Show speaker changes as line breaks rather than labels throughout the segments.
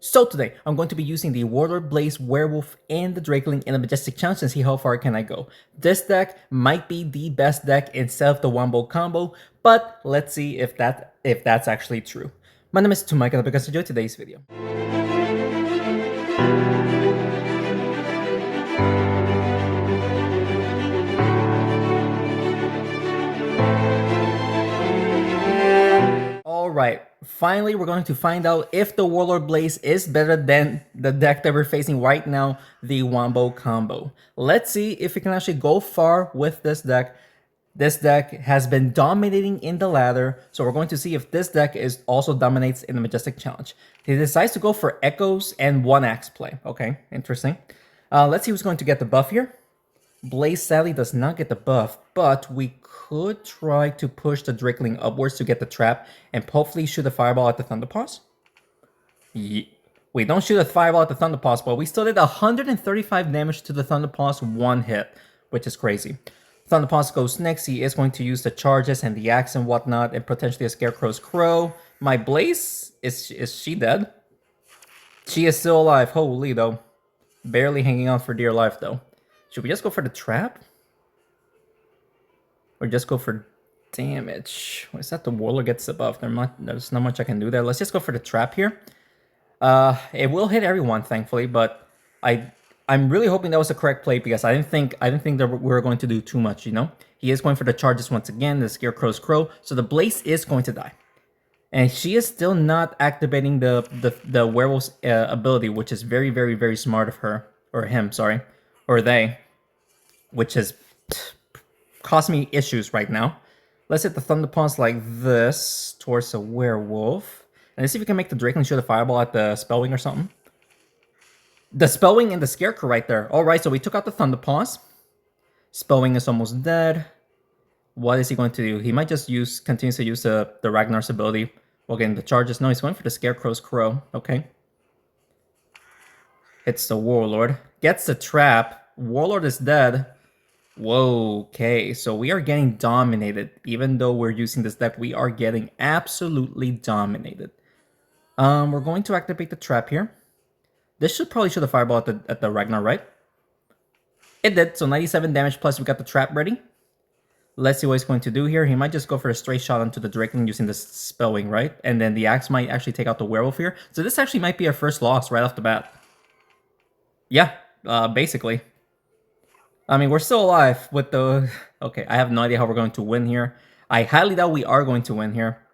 So today, I'm going to be using the Warlord Blaze, Werewolf, and the Drakeling in a Majestic Challenge and see how far can I go. This deck might be the best deck instead of the Wombo Combo, but let's see if that's actually true. My name is Tumai, and I hope you guys enjoyed today's video. Alright, finally we're going to find out if the Warlord Blaze is better than the deck that we're facing right now, the Wombo Combo. Let's see if we can actually go far with this deck. This deck has been dominating in the ladder, so we're going to see if this deck also dominates in the Majestic Challenge. He decides to go for Echoes and 1-Axe play. Okay, interesting. Let's see who's going to get the buff here. Blaze sadly does not get the buff, but we could try to push the Drakeling upwards to get the trap and hopefully shoot a fireball at the Thunderpaws. We don't shoot a fireball at the Thunderpaws, but we still did 135 damage to the Thunderpaws one hit, which is crazy. Thunderpaws goes next. He is going to use the charges and the axe and whatnot, and potentially a Scarecrow's Crow. My Blaze, is she dead? She is still alive. Holy though. Barely hanging on for dear life though. Should we just go for the trap? Or just go for damage? What is that? The Warlord gets the buff. There's not much I can do there. Let's just go for the trap here. It will hit everyone, thankfully, but I'm really hoping that was the correct play because I didn't think that we were going to do too much, you know? He is going for the charges once again, the Scarecrow's Crow, so the Blaze is going to die. And she is still not activating the Werewolf's ability, which is very, very, very smart of her. Or him, sorry. Or they. Which has caused me issues right now. Let's hit the Thunderpaws like this towards a Werewolf. And let's see if we can make the Drakeling shoot a fireball at the Spellwing or something. The Spellwing and the Scarecrow right there. Alright, so we took out the Thunderpaws. Spellwing is almost dead. What is he going to do? He might just continue to use the Ragnar's ability while getting the charges. No, he's going for the Scarecrow's Crow. Okay. Hits the Warlord. Gets the trap. Warlord is dead. Whoa, okay. So we are getting dominated. Even though we're using this deck, we are getting absolutely dominated. We're going to activate the trap here. This should probably shoot a fireball at the Ragnar, right? It did. So 97 damage plus we got the trap ready. Let's see what he's going to do here. He might just go for a straight shot onto the Drakeling using the Spellwing, right? And then the axe might actually take out the Werewolf here. So this actually might be our first loss right off the bat. Yeah, basically. I mean, we're still alive with the... Okay, I have no idea how we're going to win here. I highly doubt we are going to win here.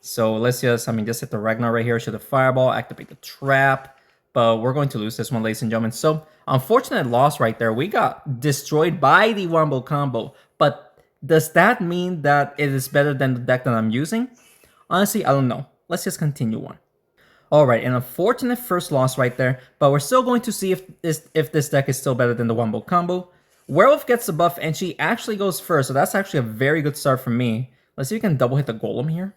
So let's just hit the Ragnar right here, shoot a fireball, activate the trap. But we're going to lose this one, ladies and gentlemen. So, unfortunate loss right there. We got destroyed by the Wombo Combo. But does that mean that it is better than the deck that I'm using? Honestly, I don't know. Let's just continue on. Alright, an unfortunate first loss right there. But we're still going to see if this deck is still better than the Wombo Combo. Werewolf gets the buff, and she actually goes first. So that's actually a very good start for me. Let's see if we can double hit the Golem here.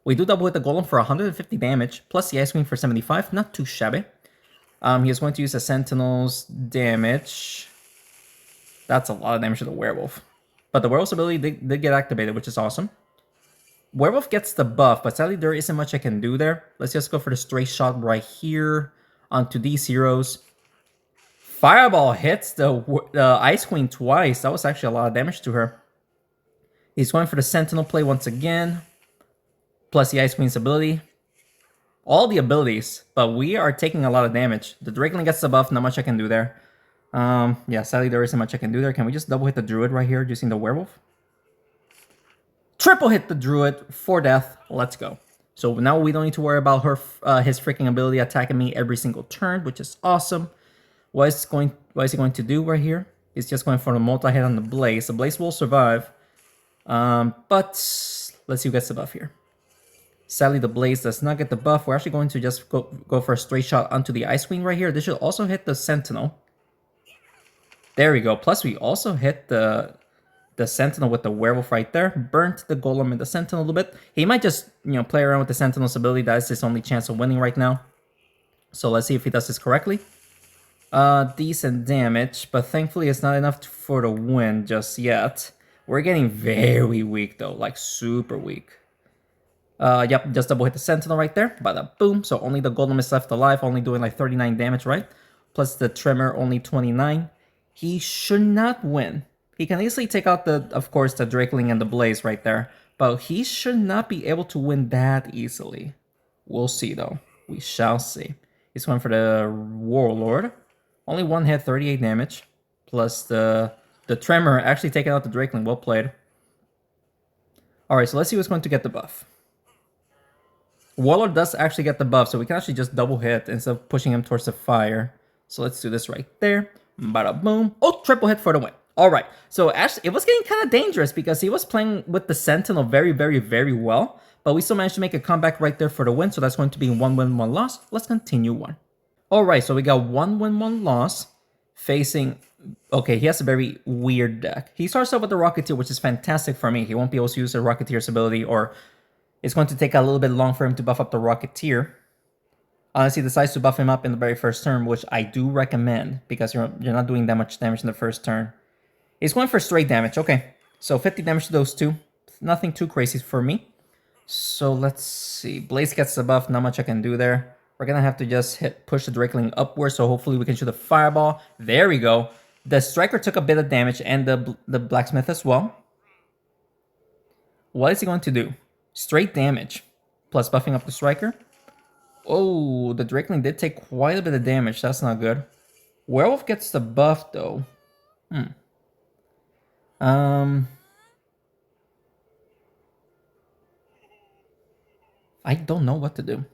We do double hit the Golem for 150 damage, plus the Ice Queen for 75. Not too shabby. He is going to use the Sentinel's damage. That's a lot of damage to the Werewolf. But the Werewolf's ability did get activated, which is awesome. Werewolf gets the buff, but sadly there isn't much I can do there. Let's just go for the straight shot right here onto these heroes. Fireball hits the Ice Queen twice. That was actually a lot of damage to her. He's going for the Sentinel play once again. Plus the Ice Queen's ability. All the abilities, but we are taking a lot of damage. The Drakeling gets the buff, not much I can do there. Yeah, sadly there isn't much I can do there. Can we just double hit the Druid right here using the Werewolf? Triple hit the Druid for death. Let's go. So now we don't need to worry about his freaking ability attacking me every single turn, which is awesome. What is he going to do right here? He's just going for the multi-hit on the Blaze. The Blaze will survive. But let's see who gets the buff here. Sadly, the Blaze does not get the buff. We're actually going to just go for a straight shot onto the Ice Queen right here. This should also hit the Sentinel. There we go. Plus, we also hit the Sentinel with the Werewolf right there. Burnt the Golem and the Sentinel a little bit. He might just, play around with the Sentinel's ability. That is his only chance of winning right now. So let's see if he does this correctly. Decent damage, but thankfully it's not enough for the win just yet. We're getting very weak though, like super weak. Yep, just double hit the Sentinel right there. Bada boom. So only the Golem is left alive, only doing like 39 damage, right? Plus the Tremor, only 29. He should not win. He can easily take out of course, the Drakeling and the Blaze right there. But he should not be able to win that easily. We'll see though. We shall see. He's going for the Warlord. Only one hit, 38 damage. Plus the Tremor actually taking out the Drakeling. Well played. Alright, so let's see who's going to get the buff. Warlord does actually get the buff, so we can actually just double hit instead of pushing him towards the fire. So let's do this right there. Bada boom. Oh, triple hit for the win. Alright, so actually it was getting kind of dangerous because he was playing with the Sentinel very, very, very well. But we still managed to make a comeback right there for the win, so that's going to be 1 win, 1 loss. Let's continue on. Alright, so we got 1 win, 1 loss. Facing... Okay, he has a very weird deck. He starts off with the Rocketeer, which is fantastic for me. He won't be able to use the Rocketeer's ability, or it's going to take a little bit long for him to buff up the Rocketeer. Unless he decides to buff him up in the very first turn, which I do recommend, because you're not doing that much damage in the first turn. He's going for straight damage. Okay, so 50 damage to those two. Nothing too crazy for me. So let's see. Blaze gets the buff. Not much I can do there. We're going to have to just push the Drakeling upwards, so hopefully we can shoot a Fireball. There we go. The Striker took a bit of damage, and the Blacksmith as well. What is he going to do? Straight damage, plus buffing up the Striker. Oh, the Drakeling did take quite a bit of damage. That's not good. Werewolf gets the buff, though. I don't know what to do.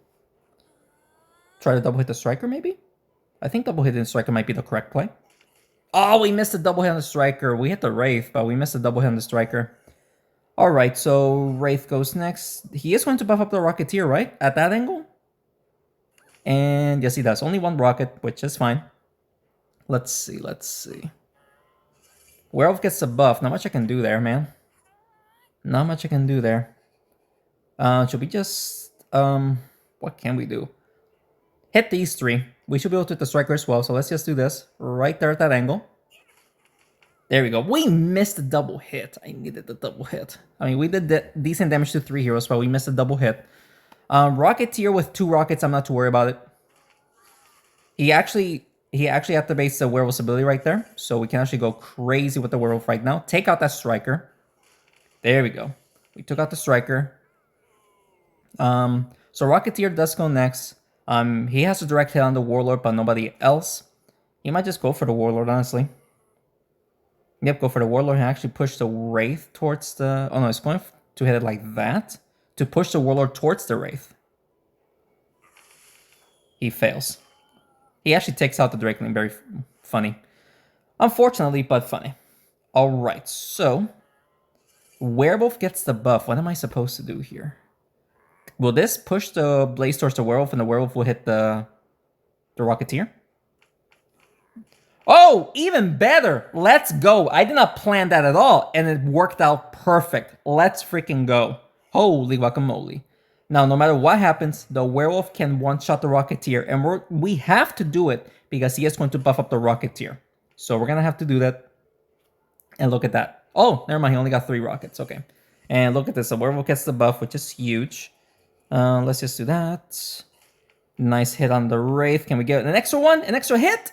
Try to double hit the Striker, maybe? I think double hitting the Striker might be the correct play. Oh, we missed a double hit on the Striker. We hit the Wraith, but we missed a double hit on the Striker. Alright, so Wraith goes next. He is going to buff up the Rocketeer, right? At that angle? And yes, he does. Only one rocket, which is fine. Let's see, let's see. Werewolf gets the buff. Not much I can do there, man. Not much I can do there. Should we just... what can we do? Hit these three. We should be able to hit the Striker as well, so let's just do this. Right there at that angle. There we go. We missed the double hit. I needed the double hit. I mean, we did decent damage to 3 heroes, but we missed a double hit. Rocketeer with 2 rockets, I'm not too worried about it. He actually activates the Werewolf's ability right there, so we can actually go crazy with the Werewolf right now. Take out that Striker. There we go. We took out the Striker. So Rocketeer does go next. He has a direct hit on the Warlord, but nobody else. He might just go for the Warlord, honestly. Yep, go for the Warlord. He actually pushed the Wraith towards the... Oh no, he's going to hit it like that. To push the Warlord towards the Wraith. He fails. He actually takes out the Drakeling. Very funny. Unfortunately, but funny. Alright, so... Werewolf gets the buff. What am I supposed to do here? Will this push the Blaze towards the Werewolf, and the Werewolf will hit the Rocketeer? Oh, even better. Let's go. I did not plan that at all, and it worked out perfect. Let's freaking go. Holy guacamole. Now, no matter what happens, the Werewolf can one-shot the Rocketeer, and we have to do it because he is going to buff up the Rocketeer. So we're going to have to do that. And look at that. Oh, never mind. He only got 3 rockets. Okay. And look at this. The Werewolf gets the buff, which is huge. Let's just do that. Nice hit on the Wraith. Can we get an extra one? An extra hit?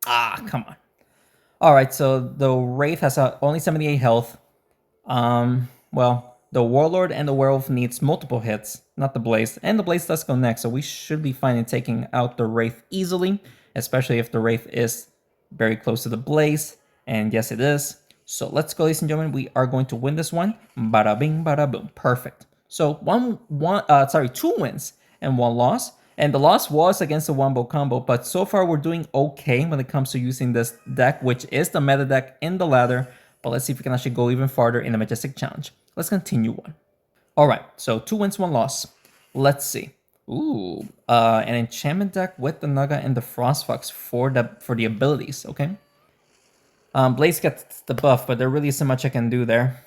Ah, come on. Alright, so the Wraith has only 78 health. Well, the Warlord and the Werewolf needs multiple hits, not the Blaze. And the Blaze does go next, so we should be fine in taking out the Wraith easily. Especially if the Wraith is very close to the Blaze. And yes, it is. So let's go, ladies and gentlemen. We are going to win this one. Bada bing, bada boom. Perfect. So 2 wins and 1 loss. And the loss was against the Wombo Combo, but so far we're doing okay when it comes to using this deck, which is the meta deck in the ladder. But let's see if we can actually go even farther in the Majestic Challenge. Let's continue on. Alright, so 2 wins, 1 loss. Let's see. Ooh, an enchantment deck with the Naga and the Frostfox for the abilities, okay? Blaze gets the buff, but there really isn't much I can do there.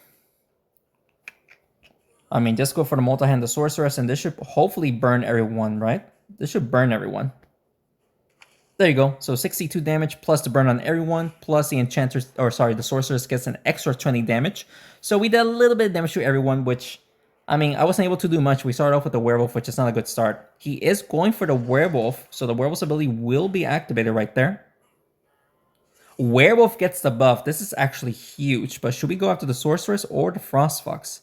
I mean, just go for the multi-hand, the Sorceress, and this should hopefully burn everyone, right? This should burn everyone. There you go. So 62 damage plus the burn on everyone, plus the the Sorceress gets an extra 20 damage. So we did a little bit of damage to everyone, which I mean, I wasn't able to do much. We started off with the werewolf, which is not a good start. He is going for the werewolf, so the werewolf's ability will be activated right there. Werewolf gets the buff. This is actually huge, but should we go after the sorceress or the frost fox?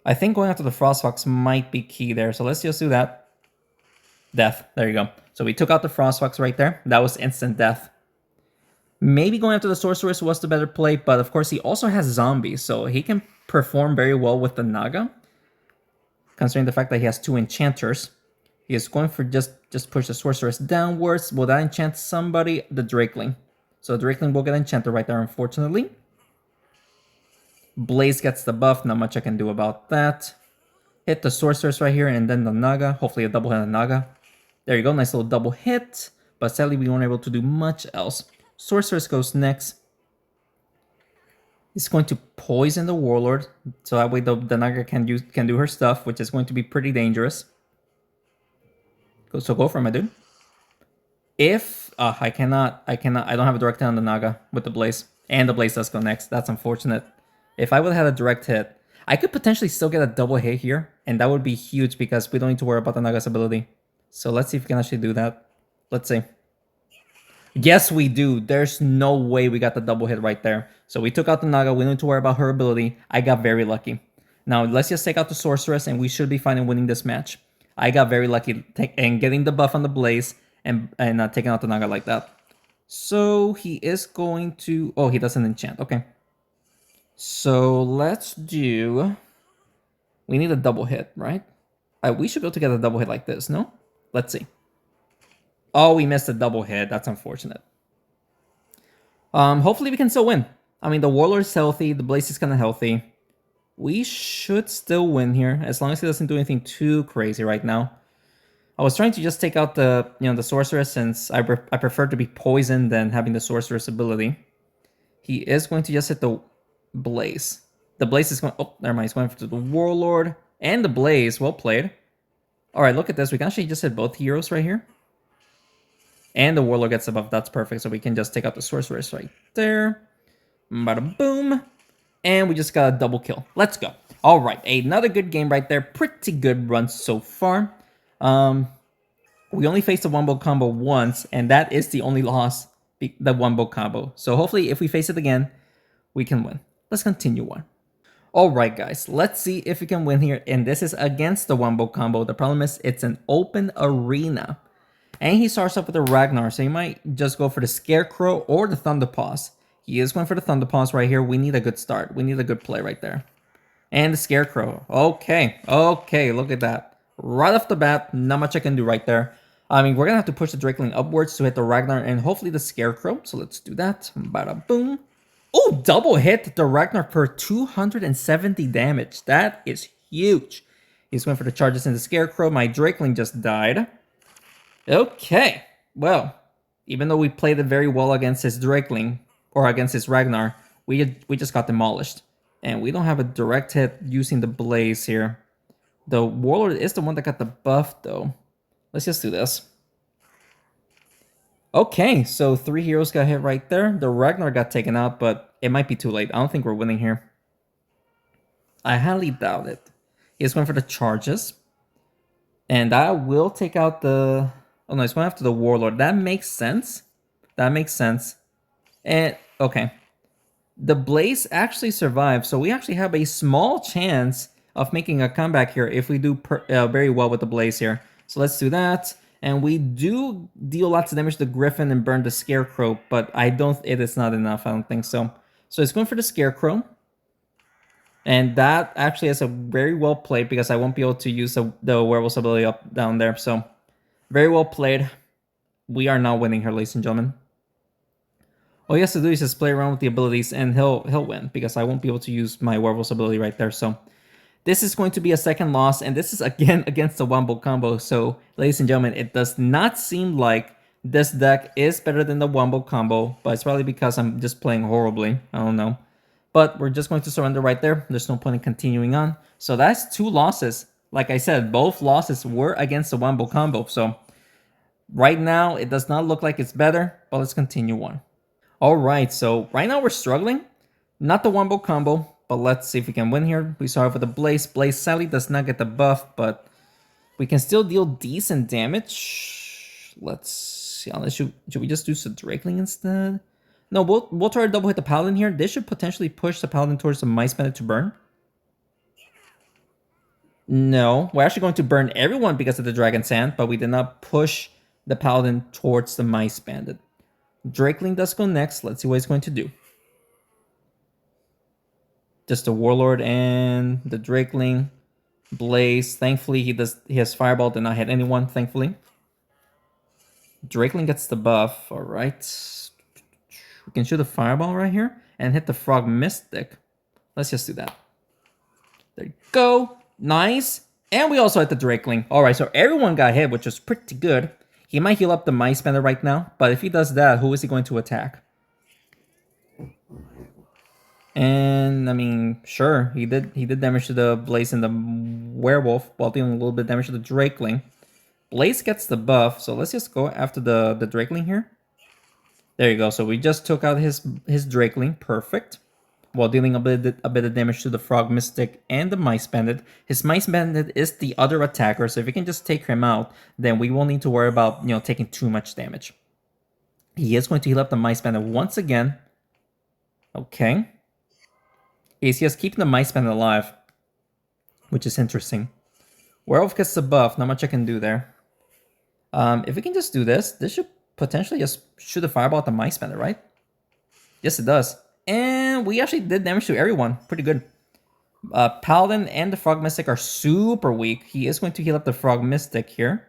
I think going after the frost fox might be key there, so let's just do that. Death. There you go. So we took out the frost fox right there. That was instant death. Maybe going after the sorceress was the better play, but of course he also has zombies, so he can perform very well with the Naga. Considering the fact that he has 2 enchanters. He is going for just push the sorceress downwards. Will that enchant somebody? The Drakeling. So the Drakeling will get enchanted right there, unfortunately. Blaze gets the buff. Not much I can do about that. Hit the sorceress right here and then the Naga. Hopefully a double hit on the Naga. There you go. Nice little double hit. But sadly we weren't able to do much else. Sorceress goes next. He's going to poison the Warlord. So that way the Naga can do her stuff, which is going to be pretty dangerous. So go for it, my dude. If I don't have a direct hit on the Naga with the Blaze. And the Blaze does go next. That's unfortunate. If I would have had a direct hit, I could potentially still get a double hit here. And that would be huge because we don't need to worry about the Naga's ability. So let's see if we can actually do that. Let's see. Yes, we do. There's no way we got the double hit right there. So we took out the Naga. We don't need to worry about her ability. I got very lucky. Now let's just take out the Sorceress and we should be fine in winning this match. I got very lucky and getting the buff on the Blaze and taking out the Naga like that. So he is going to... Oh, he doesn't enchant. Okay. So let's do... We need a double hit, right? We should be able to get a double hit like this, no? Let's see. Oh, we missed a double hit. That's unfortunate. Hopefully we can still win. I mean, the Warlord is healthy. The Blaze is kind of healthy. We should still win here, as long as he doesn't do anything too crazy right now. I was trying to just take out the Sorceress, since I prefer to be poisoned than having the Sorceress ability. He is going to just hit the Blaze. The Blaze is going... Oh, never mind. He's going for the Warlord and the Blaze. Well played. Alright, look at this. We can actually just hit both heroes right here. And the Warlord gets above. That's perfect. So we can just take out the Sorceress right there. Bada boom. And we just got a double kill. Let's go. All right, another good game right there. Pretty good run so far. We only faced the Wombo Combo once, and that is the only loss, the Wombo Combo. So hopefully if we face it again, we can win. Let's continue on. All right, guys, let's see if we can win here. And this is against the Wombo Combo. The problem is it's an open arena. And he starts off with a Ragnar, so he might just go for the Scarecrow or the Thunderpaws. He is going for the Thunderpaws right here. We need a good start. We need a good play right there. And the Scarecrow. Okay, look at that. Right off the bat, not much I can do right there. I mean, we're going to have to push the Drakeling upwards to hit the Ragnar and hopefully the Scarecrow. So let's do that. Bada boom. Oh, double hit the Ragnar for 270 damage. That is huge. He's going for the charges in the Scarecrow. My Drakeling just died. Okay, well, even though we played it very well against his Drakeling, or against his Ragnar, we just got demolished. And we don't have a direct hit using the Blaze here. The Warlord is the one that got the buff, though. Let's just do this. Okay, so 3 heroes got hit right there. The Ragnar got taken out, but it might be too late. I don't think we're winning here. I highly doubt it. He's going for the charges. And I will take out the... Oh, no, he's going after the Warlord. That makes sense. That makes sense. And, okay. The Blaze actually survived, so we actually have a small chance of making a comeback here if we do very well with the Blaze here. So let's do that. And we do deal lots of damage to the Griffin and burn the Scarecrow, but it is not enough. I don't think so. So it's going for the Scarecrow. And that actually is a very well played because I won't be able to use the Werewolf's ability up down there. So very well played. We are now winning here, ladies and gentlemen. All he has to do is just play around with the abilities and he'll win because I won't be able to use my Werewolf's ability right there. So this is going to be a second loss, and this is again against the Wombo Combo. So ladies and gentlemen, it does not seem like this deck is better than the Wombo Combo, but it's probably because I'm just playing horribly. I don't know. But we're just going to surrender right there. There's no point in continuing on. So that's 2 losses. Like I said, both losses were against the Wombo Combo. So right now, it does not look like it's better, but let's continue on. All right, so right now we're struggling. Not the Wombo Combo, But let's see if we can win here. We start with the Blaze. Blaze sadly does not get the buff, but we can still deal decent damage. Let's see. Unless should we just do some Drakeling instead? No, we'll try to double hit the Paladin here. This should potentially push the Paladin towards the Mice Bandit to burn. No, we're actually going to burn everyone because of the Dragon Sand, but we did not push the Paladin towards the Mice Bandit. Drakeling does go next. Let's see what he's going to do. Just the Warlord and the Drakeling. Blaze. Thankfully, he has Fireball, did not hit anyone, thankfully. Drakeling gets the buff. Alright. We can shoot a Fireball right here and hit the Frog Mystic. Let's just do that. There you go. Nice. And we also hit the Drakeling. Alright, so everyone got hit, which was pretty good. He might heal up the Mice Bandit right now, but if he does that, who is he going to attack? And I mean, sure, he did damage to the Blaze and the Werewolf while dealing a little bit of damage to the Drakeling. Blaze gets the buff, so let's just go after the Drakeling here. There you go. So we just took out his Drakeling, perfect, while dealing a bit of damage to the Frog Mystic and the Mice Bandit. His Mice Bandit is the other attacker, so if we can just take him out, then we won't need to worry about taking too much damage. He is going to heal up the Mice Bandit once again. Okay. He's just keeping the Mice Bandit alive, which is interesting. Werewolf gets the buff. Not much I can do there. If we can just do this, this should potentially just shoot a Fireball at the Mice Bandit, right? Yes, it does. And we actually did damage to everyone. Pretty good. Paladin and the Frog Mystic are super weak. He is going to heal up the Frog Mystic here.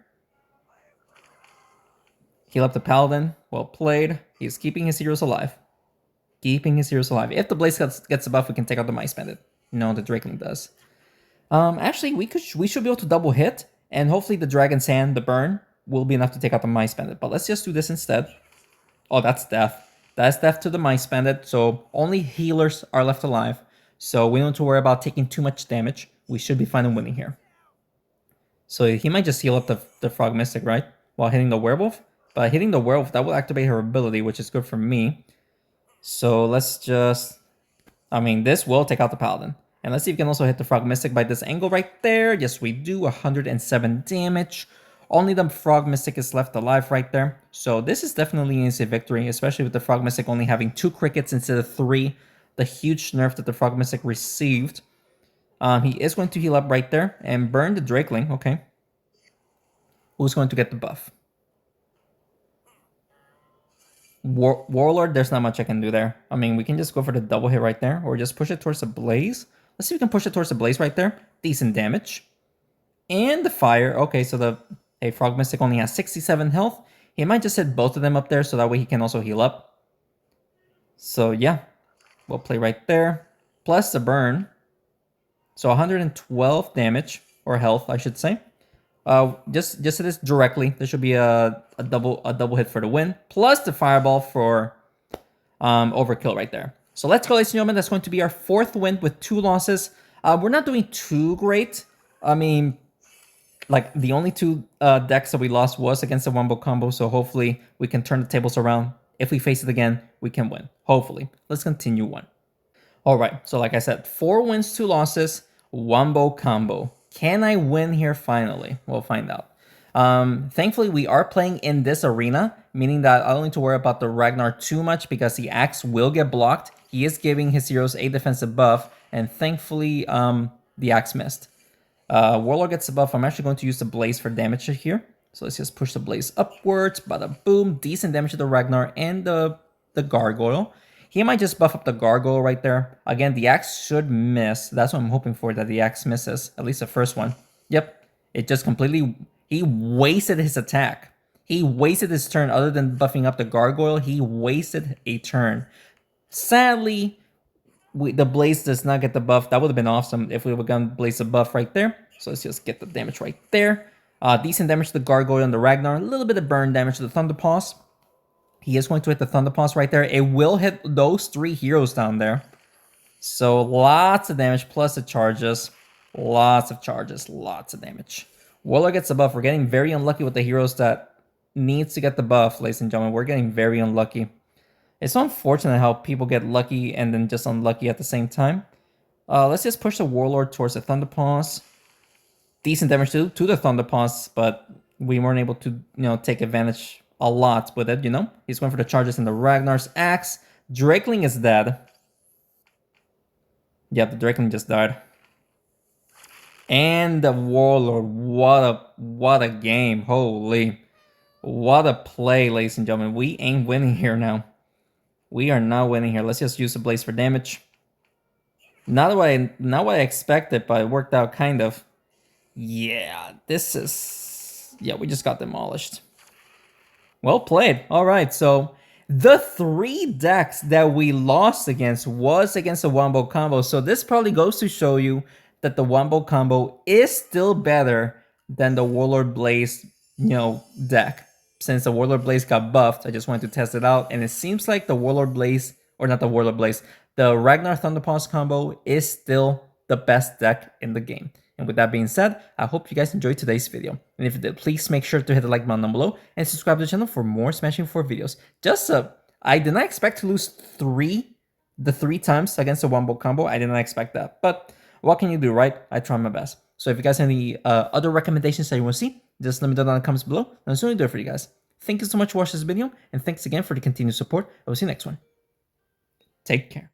Heal up the Paladin. Well played. He's keeping his heroes alive. Keeping his heroes alive. If the Blaze gets a buff, we can take out the Mice Bandit. No, the Drakeling does. Actually, we should be able to double hit, and hopefully the Dragon Sand, the burn, will be enough to take out the Mice Bandit. But let's just do this instead. Oh, that's death. That's death to the Mice Bandit, so only healers are left alive. So we don't have to worry about taking too much damage. We should be fine in winning here. So he might just heal up the Frog Mystic, right? While hitting the Werewolf. But hitting the Werewolf, that will activate her ability, which is good for me. So let's just... I mean, this will take out the Paladin. And let's see if we can also hit the Frog Mystic by this angle right there. Yes, we do. 107 damage. Only the Frog Mystic is left alive right there. So this is definitely an easy victory, especially with the Frog Mystic only having 2 crickets instead of 3. The huge nerf that the Frog Mystic received. He is going to heal up right there and burn the Drakeling. Okay. Who's going to get the buff? Warlord, there's not much I can do there. I mean, we can just go for the double hit right there, or just push it towards the Blaze. Let's see if we can push it towards the Blaze right there. Decent damage. And the fire. Okay, so the Frog Mystic only has 67 health. He might just hit both of them up there, so that way he can also heal up. So yeah, we'll play right there. Plus the burn. So 112 damage, or health, I should say. Just hit this directly. There should be a double hit for the win, plus the fireball for overkill right there. So let's go, ladies and gentlemen. That's going to be our 4th win with 2 losses. We're not doing too great. I mean, like the only 2 decks that we lost was against the Wombo Combo. So hopefully we can turn the tables around. If we face it again, we can win. Hopefully. Let's continue on. All right. So like I said, 4 wins, 2 losses. Wombo Combo. Can I win here finally? We'll find out. Thankfully, we are playing in this arena, meaning that I don't need to worry about the Ragnar too much because the axe will get blocked. He is giving his heroes a defensive buff, and thankfully, the axe missed. Warlord gets the buff. I'm actually going to use the Blaze for damage here. So let's just push the Blaze upwards. Bada boom. Decent damage to the Ragnar and the Gargoyle. He might just buff up the Gargoyle right there. Again, the axe should miss. That's what I'm hoping for, that the axe misses. At least the first one. Yep. It just completely... He wasted his attack. He wasted his turn. Other than buffing up the Gargoyle, he wasted a turn. Sadly, the Blaze does not get the buff. That would have been awesome if we would have gotten Blaze a buff right there. So let's just get the damage right there. Decent damage to the Gargoyle and the Ragnar. A little bit of burn damage to the Thunderpaws. He is going to hit the Thunderpaws right there. It will hit those 3 heroes down there. So lots of damage plus the charges. Lots of charges. Lots of damage. Warlord gets the buff. We're getting very unlucky with the heroes that needs to get the buff, ladies and gentlemen. We're getting very unlucky. It's so unfortunate how people get lucky and then just unlucky at the same time. Let's just push the Warlord towards the Thunderpaws. Decent damage to the Thunderpaws, but we weren't able to, take advantage a lot with it, He's going for the charges and the Ragnar's Axe. Drakeling is dead. Yep, the Drakeling just died. And the Warlord, what a game. Holy. What a play, ladies and gentlemen. We ain't winning here now. We are not winning here. Let's just use the Blaze for damage. Not what I expected, but it worked out kind of. Yeah, this is... Yeah, we just got demolished. Well played. All right, so the 3 decks that we lost against was against the Wombo Combo. So this probably goes to show you that the Wombo Combo is still better than the Warlord Blaze, deck. Since the Warlord Blaze got buffed, I just wanted to test it out. And it seems like the Warlord Blaze, or not the Warlord Blaze, the Ragnar Thunderpaws combo is still the best deck in the game. And with that being said, I hope you guys enjoyed today's video. And if you did, please make sure to hit the like button down below and subscribe to the channel for more Smashing 4 videos. I did not expect to lose the three times against the Wombo Combo. I did not expect that. But what can you do, right? I try my best. So if you guys have any other recommendations that you want to see, just let me know down in the comments below. And I'll soon do it for you guys. Thank you so much for watching this video. And thanks again for the continued support. I will see you next one. Take care.